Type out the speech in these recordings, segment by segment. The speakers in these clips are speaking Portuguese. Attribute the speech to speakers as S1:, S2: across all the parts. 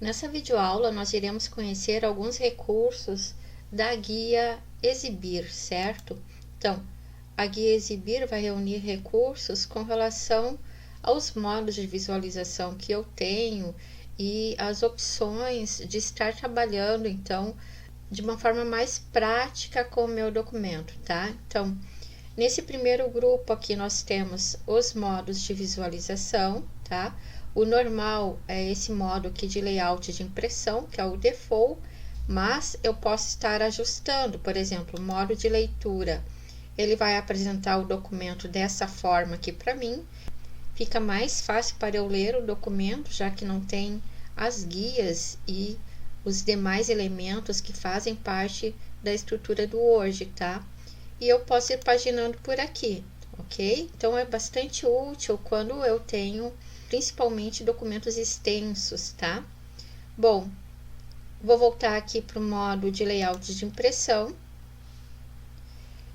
S1: Nessa videoaula, nós iremos conhecer alguns recursos da guia Exibir, certo? Então, a guia Exibir vai reunir recursos com relação aos modos de visualização que eu tenho e as opções de estar trabalhando, então, de uma forma mais prática com o meu documento, tá? Então, nesse primeiro grupo aqui nós temos os modos de visualização, tá? O normal é esse modo aqui de layout de impressão, que é o default, mas eu posso estar ajustando, por exemplo, o modo de leitura. Ele vai apresentar o documento dessa forma aqui para mim. Fica mais fácil para eu ler o documento, já que não tem as guias e os demais elementos que fazem parte da estrutura do Word, tá? E eu posso ir paginando por aqui, ok? Então, é bastante útil quando eu tenho, principalmente, documentos extensos, tá? Bom, vou voltar aqui para o modo de layout de impressão.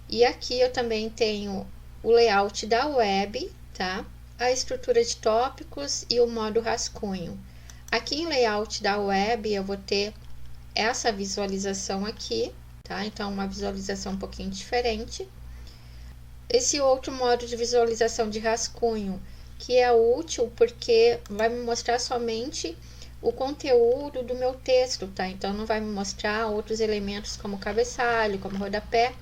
S1: E aqui eu também tenho o layout da web, tá? A estrutura de tópicos e o modo rascunho. Aqui em layout da web eu vou ter essa visualização aqui, tá? Então, uma visualização um pouquinho diferente. Esse outro modo de visualização de rascunho, que é útil porque vai me mostrar somente o conteúdo do meu texto, tá? Então, não vai me mostrar outros elementos como cabeçalho, como rodapé.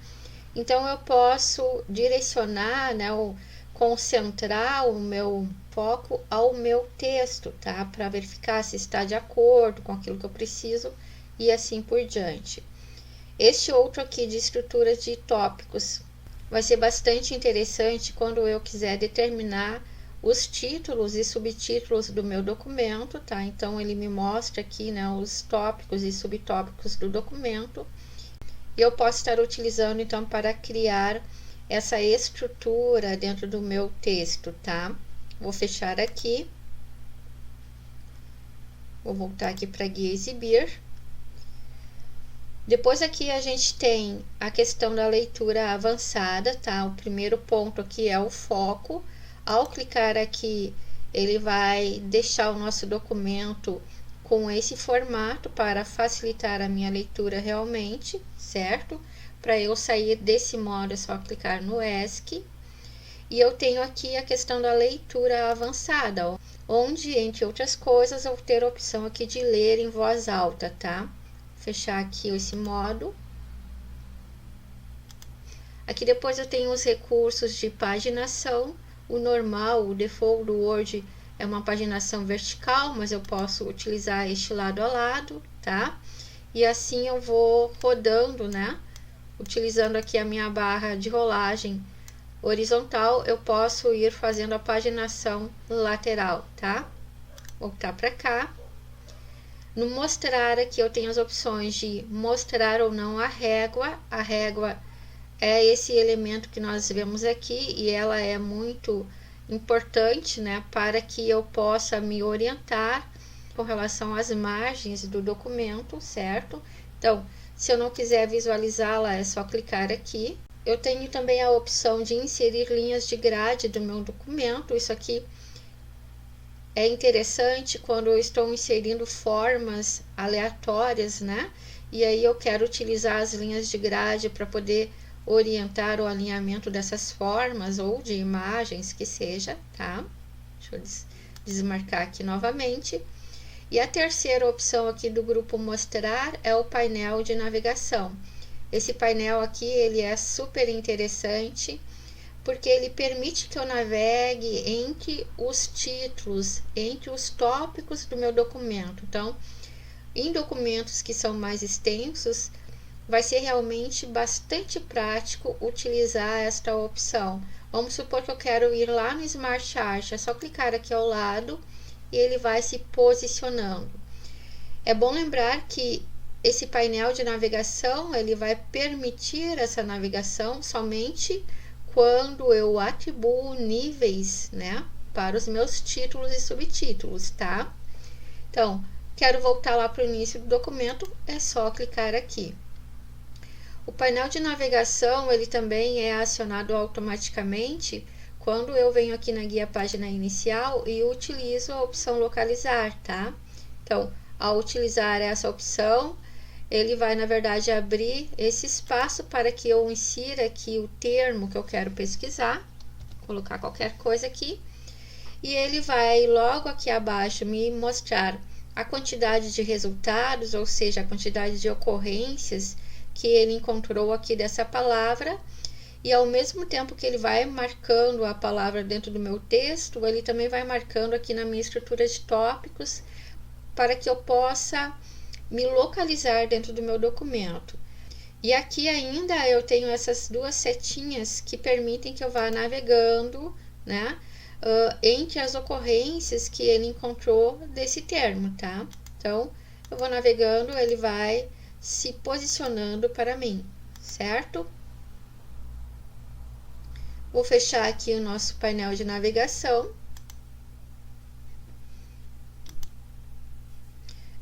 S1: Então, eu posso direcionar, né, ou concentrar o meu foco ao meu texto, tá? Para verificar se está de acordo com aquilo que eu preciso e assim por diante. Este outro aqui de estrutura de tópicos vai ser bastante interessante quando eu quiser determinar os títulos e subtítulos do meu documento, tá? Então, ele me mostra aqui, né, os tópicos e subtópicos do documento. E eu posso estar utilizando, então, para criar essa estrutura dentro do meu texto, tá? Vou fechar aqui. Vou voltar aqui para a guia Exibir. Depois aqui a gente tem a questão da leitura avançada, tá? O primeiro ponto aqui é o foco. Ao clicar aqui, ele vai deixar o nosso documento com esse formato para facilitar a minha leitura realmente, certo? Para eu sair desse modo é só clicar no ESC. E eu tenho aqui a questão da leitura avançada, onde, entre outras coisas, eu vou ter a opção aqui de ler em voz alta, tá? Fechar aqui esse modo. Aqui depois eu tenho os recursos de paginação. O normal, o default do Word é uma paginação vertical, mas eu posso utilizar este lado a lado, tá? E assim eu vou rodando, né? Utilizando aqui a minha barra de rolagem horizontal, eu posso ir fazendo a paginação lateral, tá? Voltar para cá. No mostrar aqui eu tenho as opções de mostrar ou não a régua. A régua é esse elemento que nós vemos aqui e ela é muito importante, né, para que eu possa me orientar com relação às margens do documento, certo? Então, se eu não quiser visualizá-la, é só clicar aqui. Eu tenho também a opção de inserir linhas de grade do meu documento. Isso aqui é interessante quando eu estou inserindo formas aleatórias, né? E aí eu quero utilizar as linhas de grade para poder orientar o alinhamento dessas formas ou de imagens que seja, tá? Deixa eu desmarcar aqui novamente. E a terceira opção aqui do grupo mostrar é o painel de navegação. Esse painel aqui, ele é super interessante, porque ele permite que eu navegue entre os títulos, entre os tópicos do meu documento. Então, em documentos que são mais extensos, vai ser realmente bastante prático utilizar esta opção. Vamos supor que eu quero ir lá no Smart Art, é só clicar aqui ao lado e ele vai se posicionando. É bom lembrar que esse painel de navegação, ele vai permitir essa navegação somente quando eu atribuo níveis, né, para os meus títulos e subtítulos, tá? Então, quero voltar lá para o início do documento, é só clicar aqui. O painel de navegação, ele também é acionado automaticamente quando eu venho aqui na guia página inicial e utilizo a opção localizar, tá? Então, ao utilizar essa opção, ele vai, na verdade, abrir esse espaço para que eu insira aqui o termo que eu quero pesquisar, colocar qualquer coisa aqui, e ele vai logo aqui abaixo me mostrar a quantidade de resultados, ou seja, a quantidade de ocorrências que ele encontrou aqui dessa palavra, e ao mesmo tempo que ele vai marcando a palavra dentro do meu texto, ele também vai marcando aqui na minha estrutura de tópicos, para que eu possa me localizar dentro do meu documento. E aqui ainda eu tenho essas duas setinhas que permitem que eu vá navegando, né, entre as ocorrências que ele encontrou desse termo, tá? Então, eu vou navegando, ele vai se posicionando para mim, certo? Vou fechar aqui o nosso painel de navegação.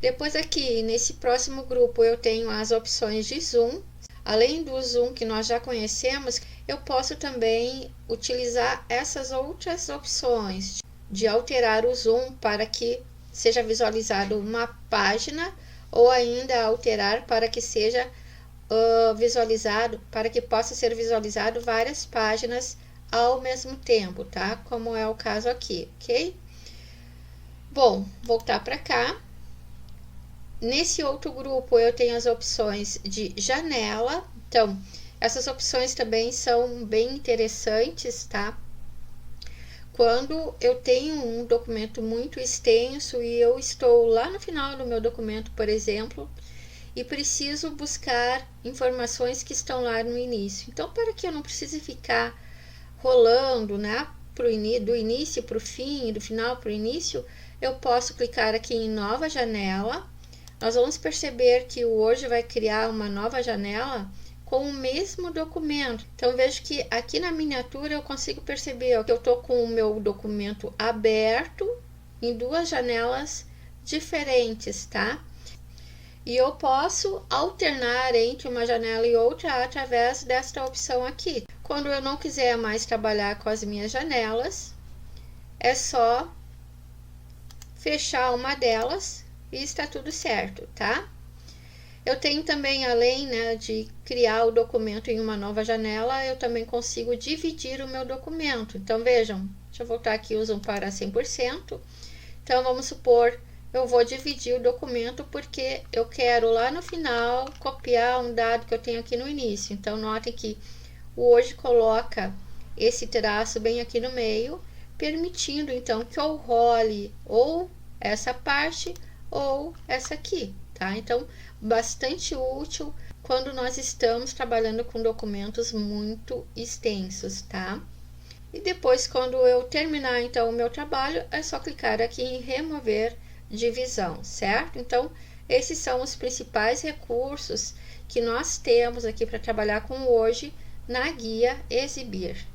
S1: Depois aqui, nesse próximo grupo, eu tenho as opções de zoom. Além do zoom que nós já conhecemos, eu posso também utilizar essas outras opções de alterar o zoom para que seja visualizado uma página, ou ainda alterar para que seja visualizado, para que possa ser visualizado várias páginas ao mesmo tempo, tá? Como é o caso aqui, ok? Bom, voltar para cá. Nesse outro grupo eu tenho as opções de janela, então essas opções também são bem interessantes, tá? Quando eu tenho um documento muito extenso e eu estou lá no final do meu documento, por exemplo, e preciso buscar informações que estão lá no início. Então, para que eu não precise ficar rolando, né, do início para o fim, do final para o início, eu posso clicar aqui em nova janela. Nós vamos perceber que o Word vai criar uma nova janela com o mesmo documento. Então, vejo que aqui na miniatura eu consigo perceber que eu estou com o meu documento aberto em duas janelas diferentes, tá? E eu posso alternar entre uma janela e outra através desta opção aqui. Quando eu não quiser mais trabalhar com as minhas janelas, é só fechar uma delas e está tudo certo, tá? Eu tenho também, além, né, de criar o documento em uma nova janela, eu também consigo dividir o meu documento. Então, vejam, deixa eu voltar aqui o zoom para 100%. Então, vamos supor, eu vou dividir o documento porque eu quero lá no final copiar um dado que eu tenho aqui no início. Então, notem que o Word coloca esse traço bem aqui no meio, permitindo, então, que eu role ou essa parte ou essa aqui, tá? Então, bastante útil quando nós estamos trabalhando com documentos muito extensos, tá? E depois, quando eu terminar, então, o meu trabalho, é só clicar aqui em remover divisão, certo? Então, esses são os principais recursos que nós temos aqui para trabalhar com hoje na guia Exibir.